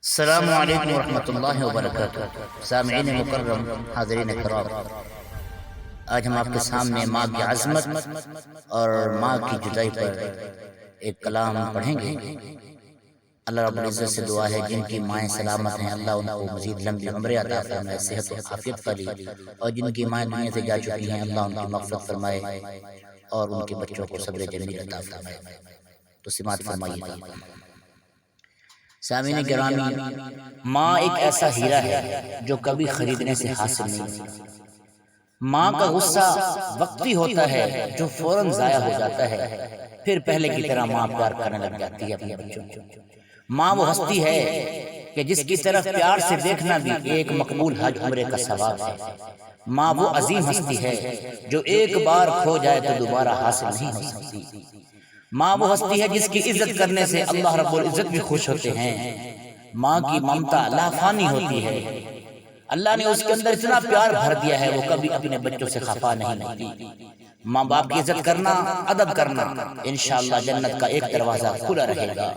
السلام علیکم ورحمۃ اللہ وبرکاتہ۔ سامعین مکرم، حاضرین کرام، آج ہم آپ کے سامنے ماں کی عظمت اور ماں کی جدائی پر ایک کلام پڑھیں گے۔ اللہ رب العزت سے دعا ہے جن کی مائیں سلامت ہیں اللہ ان کو مزید لمبی عمر عطا فرمائے، صحت و عافیت والی، اور جن کی مائیں دنیا سے جا چکی ہیں اللہ ان کی مغفرت فرمائے اور ان کے بچوں کو صبر جمیل عطا فرمائے۔ تو سماعت فرمائیے۔ سامعین گرامی، ماں ایک ایسا ہیرا ہے جو کبھی خریدنے سے حاصل نہیں۔ ماں کا غصہ وقتی ہوتا ہے جو فوراً ضائع ہو جاتا ہے، پھر پہلے کی طرح ماں پیار کرنے لگ جاتی ہے اپنے بچوں کو۔ ماں وہ ہستی ہے کہ جس کی طرف پیار سے دیکھنا بھی ایک مقبول حج عمرے کا ثواب ہے۔ ماں وہ عظیم ہستی ہے جو ایک بار کھو جائے تو دوبارہ حاصل نہیں ہو سکتی۔ ماں وہ ہستی ہے جس کی عزت کرنے سے اللہ رب العزت بھی خوش ہوتے ہیں۔ ماں کی ممتا لافانی ہوتی ہے، اللہ نے اس کے اندر اتنا پیار بھر دیا ہے وہ کبھی اپنے بچوں سے خفا نہیں ہوتی۔ ماں باپ کی عزت کرنا، ادب کرنا، انشاءاللہ جنت کا ایک دروازہ کھلا رہے گا۔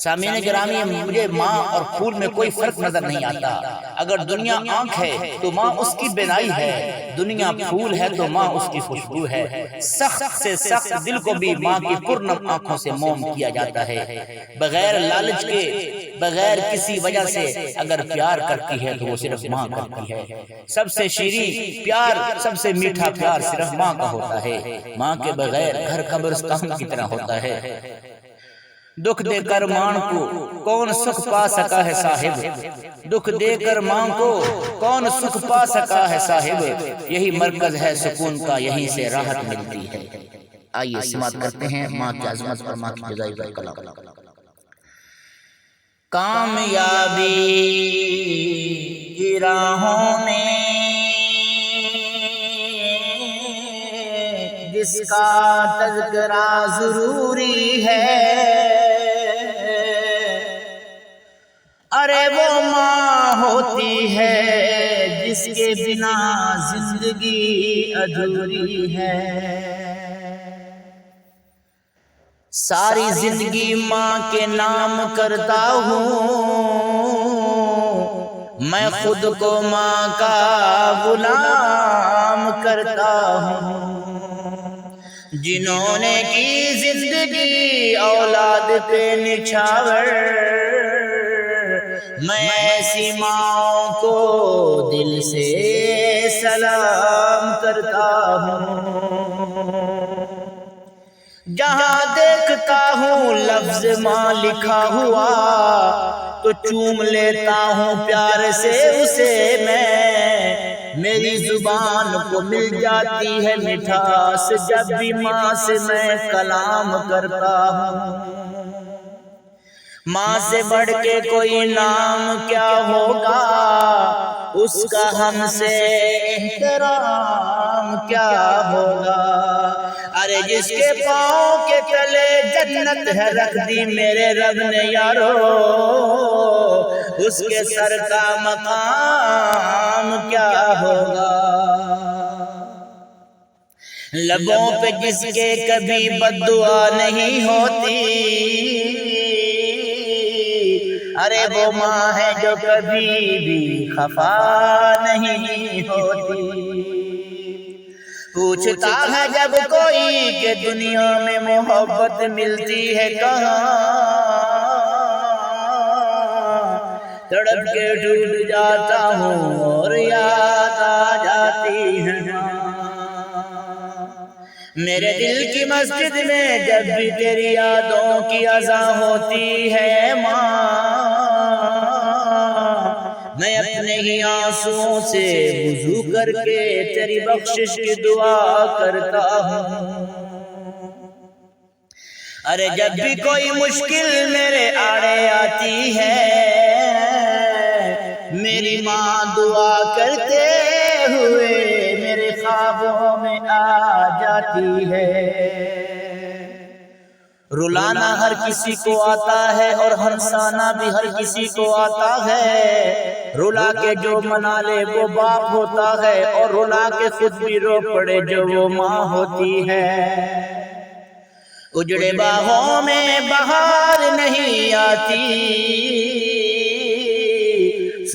سامعین گرامی، مجھے ماں اور پھول میں کوئی فرق نظر نہیں آتا۔ اگر دنیا آنکھ ہے تو ماں اس کی بینائی ہے، دنیا پھول ہے تو ماں اس کی خوشبو ہے۔ سخت سے سخت دل کو بھی ماں کی پرنم آنکھوں سے موم کیا جاتا ہے۔ بغیر لالچ کے، بغیر کسی وجہ سے اگر پیار کرتی ہے تو وہ صرف ماں کرتی ہے۔ سب سے شیریں پیار، سب سے میٹھا پیار صرف ماں کا ہوتا ہے۔ ماں کے بغیر گھر قبرستان کی طرح ہوتا ہے۔ دکھ دے کر ماں کو کون سکھ پا سکا ہے صاحب، دکھ دے کر ماں کو کون سکھ پا سکا ہے صاحب، یہی مرکز ہے سکون کا، یہیں سے راحت ملتی ہے۔ آئیے سماعت کرتے ہیں ماں کی عظمت اور ماں کی جدائی کا کلام۔ کامیابی کی راہوں میں جس کا تذکرہ ضروری ہے، ارے وہ ماں ہوتی ہے جس کے بنا زندگی ادھوری ہے۔ ساری زندگی ماں کے نام کرتا ہوں، میں خود کو ماں کا غلام کرتا ہوں۔ جنہوں نے کی زندگی اولاد پہ نچھاور، میں ایسی ماں کو دل سے سلام کرتا ہوں۔ جہاں دیکھتا ہوں لفظ ماں لکھا ہوا تو چوم لیتا ہوں پیار سے اسے میں، میری زبان کو مل جاتی ہے مٹھاس جب بھی ماں سے میں کلام کرتا ہوں۔ ماں سے بڑھ کے کوئی نام کیا ہوگا، اس کا ہم سے احترام کیا ہوگا۔ ارے جس کے پاؤں کے تلے جنت ہے رکھ دی میرے رب نے یارو، اس کے سر کا مقام کیا ہوگا۔ لبوں پہ جس کے کبھی بد دعا نہیں ہوتی، ارے وہ ماں ہے جو کبھی بھی خفا نہیں ہوتی۔ پوچھتا ہے جب کوئی کہ دنیا میں محبت ملتی ہے کہاں، تڑپ کے ڈوب جاتا ہوں اور یاد آ جاتی ہے ماں۔ میرے دل کی مسجد میں جب بھی تیری یادوں کی اذان ہوتی ہے ماں، میں اپنے ہی آنسوؤں سے وضو کر کے تیری بخشش کی دعا کرتا ہوں۔ ارے جب بھی کوئی مشکل میرے آڑے آتی ہے، میری ماں دعا کرتے ہوئے میرے خوابوں میں آ جاتی ہے۔ رلانا ہر کسی کو آتا ہے اور ہنسانا بھی ہر کسی کو آتا ہے، رلا کے جو منا لے وہ باپ ہوتا ہے، اور رلا کے خود بھی رو پڑے جو وہ ماں ہوتی ہے۔ اجڑے باغوں میں بہار نہیں آتی،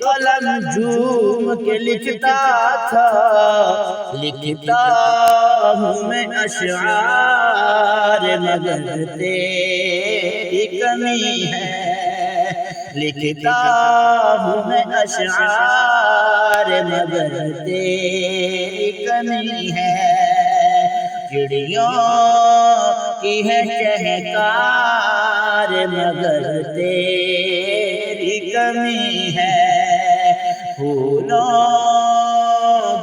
قلم جھوم کے لکھتا تھا، لکھتا ہوں میں اشعار مگر تیری کمی ہے، لکھتا ہوں میں اشعار مگر تیری کمی ہے، چڑیوں کی ہے چہکار مگر تیری کمی ہے، پھولوں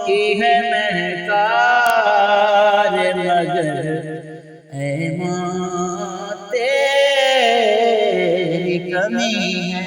کی ہے مہکار مگر اے ماں تیری کمی ہے۔